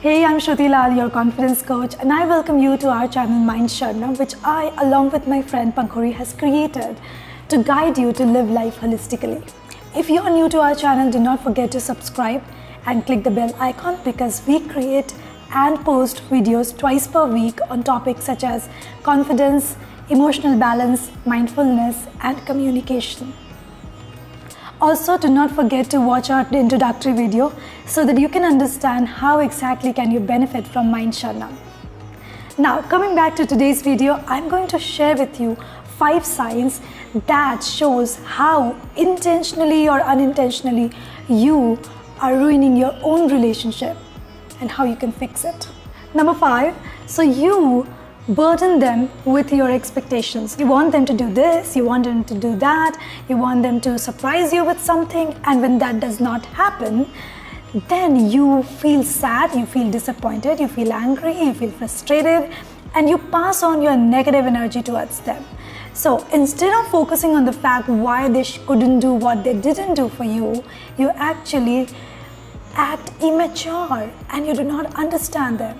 Hey, I'm Shruti Lal, your confidence coach, and I welcome you to our channel Mind Sharna, which I, along with my friend Pankhuri, has created to guide you to live life holistically. If you are new to our channel, do not forget to subscribe and click the bell icon because we create and post videos twice per week on topics such as confidence, emotional balance, mindfulness, and communication. Also, do not forget to watch our introductory video so that you can understand how exactly can you benefit from Mind Sharna. Now, coming back to today's video, I'm going to share with you 5 signs that shows how intentionally or unintentionally you are ruining your own relationship and how you can fix it. Number 5, so you burden them with your expectations. You want them to do this, you want them to do that, you want them to surprise you with something, and when that does not happen, then you feel sad, you feel disappointed, you feel angry, you feel frustrated, and you pass on your negative energy towards them. So instead of focusing on the fact why they couldn't do what they didn't do for you, you actually act immature and you do not understand them.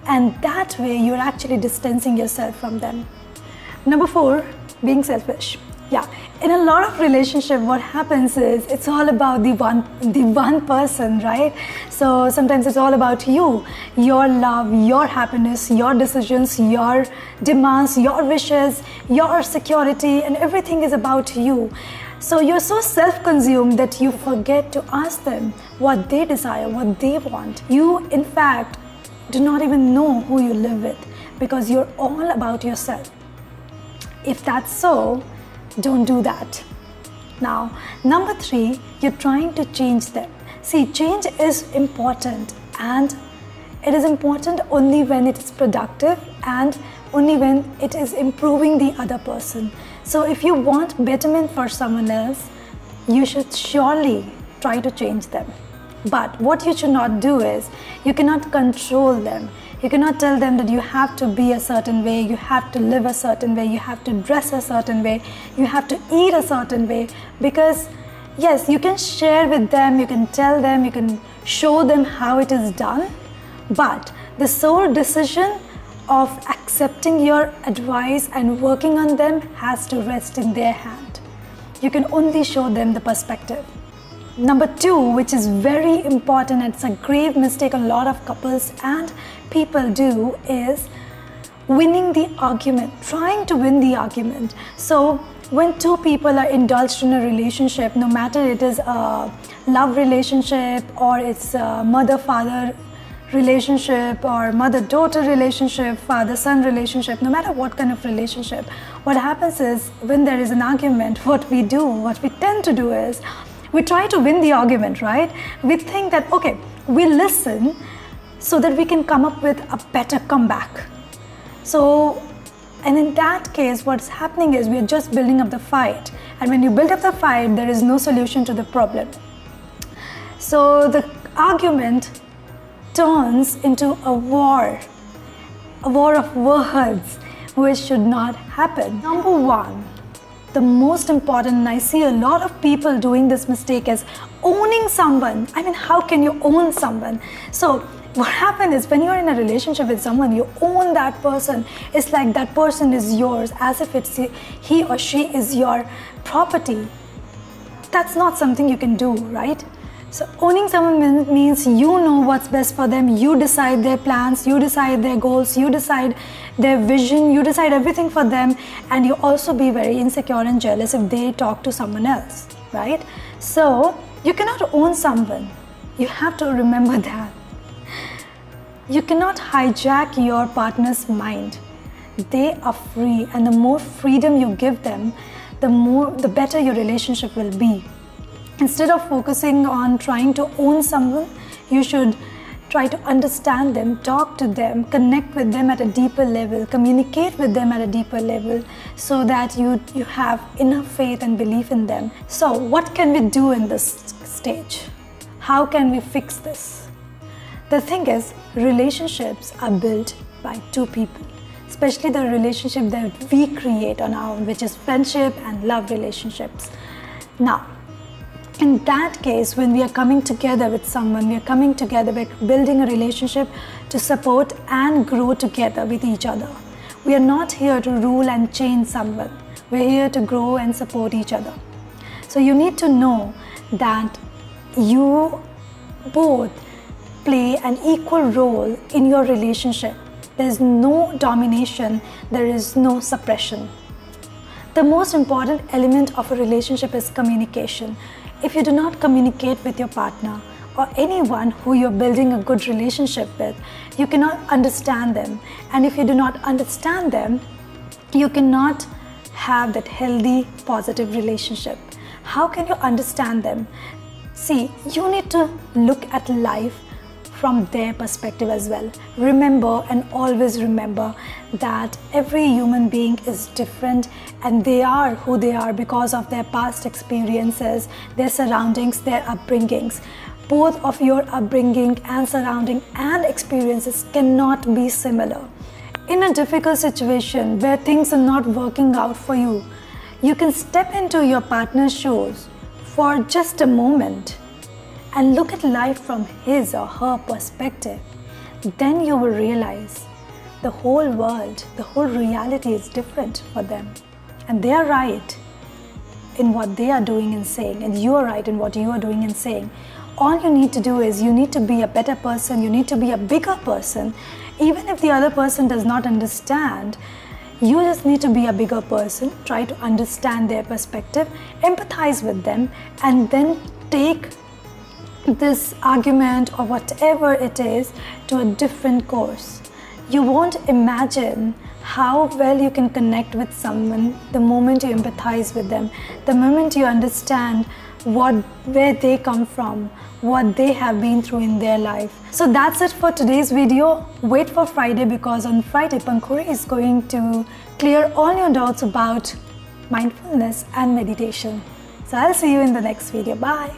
And that way you're actually distancing yourself from them. Number 4, being selfish. Yeah, in a lot of relationship, what happens is it's all about the one person, right? So sometimes it's all about you, your love, your happiness, your decisions, your demands, your wishes, your security, and everything is about you. So you're so self-consumed that you forget to ask them what they desire, what they want. You, in fact, do not even know who you live with because you're all about yourself. If that's so, don't do that. Now, number 3, you're trying to change them. See, change is important, and it is important only when it is productive and only when it is improving the other person. So if you want betterment for someone else, you should surely try to change them. But what you should not do is, you cannot control them. You cannot tell them that you have to be a certain way, you have to live a certain way, you have to dress a certain way, you have to eat a certain way. Because yes, you can share with them, you can tell them, you can show them how it is done, but the sole decision of accepting your advice and working on them has to rest in their hand. You can only show them the perspective. Number 2, which is very important, it's a grave mistake a lot of couples and people do, is winning the argument, trying to win the argument. So when 2 people are indulged in a relationship, no matter it is a love relationship or it's a mother-father relationship or mother-daughter relationship, father-son relationship, no matter what kind of relationship, what happens is when there is an argument, what we tend to do is we try to win the argument, right? We think that, okay, we listen so that we can come up with a better comeback. So, and in that case, what's happening is we're just building up the fight. And when you build up the fight, there is no solution to the problem. So the argument turns into a war of words, which should not happen. Number 1, the most important, and I see a lot of people doing this mistake, is owning someone. I mean, how can you own someone? So what happens is when you're in a relationship with someone, you own that person. It's like that person is yours, as if it's he or she is your property. That's not something you can do, right? So owning someone means you know what's best for them, you decide their plans, you decide their goals, you decide their vision, you decide everything for them, and you also be very insecure and jealous if they talk to someone else, right? So you cannot own someone. You have to remember that. You cannot hijack your partner's mind. They are free, and the more freedom you give them, the better your relationship will be. Instead of focusing on trying to own someone, you should try to understand them, talk to them, connect with them at a deeper level, communicate with them at a deeper level so that you have enough faith and belief in them. So what can we do in this stage? How can we fix this? The thing is, relationships are built by 2 people, especially the relationship that we create on our own, which is friendship and love relationships. Now, In that case, when we are coming together with someone, we are coming together, we're building a relationship to support and grow together with each other. We are not here to rule and change someone. We're here to grow and support each other. So you need to know that you both play an equal role in your relationship. There's no domination, there is no suppression. The most important element of a relationship is communication. If you do not communicate with your partner or anyone who you're building a good relationship with, you cannot understand them. And if you do not understand them, you cannot have that healthy, positive relationship. How can you understand them? See, you need to look at life from their perspective as well. Remember, and always remember, that every human being is different and they are who they are because of their past experiences, their surroundings, their upbringings. Both of your upbringing and surrounding and experiences cannot be similar. In a difficult situation where things are not working out for you, you can step into your partner's shoes for just a moment and look at life from his or her perspective. Then you will realize the whole world, the whole reality is different for them. And they are right in what they are doing and saying, and you are right in what you are doing and saying. All you need to do is you need to be a better person, you need to be a bigger person. Even if the other person does not understand, you just need to be a bigger person, try to understand their perspective, empathize with them, and then take this argument or whatever it is to a different course. You won't imagine how well you can connect with someone the moment you empathize with them, the moment you understand where they come from, what they have been through in their life. So that's it for today's video. Wait for Friday, because on Friday Pankhuri is going to clear all your doubts about mindfulness and meditation. So I'll see you in the next video. Bye.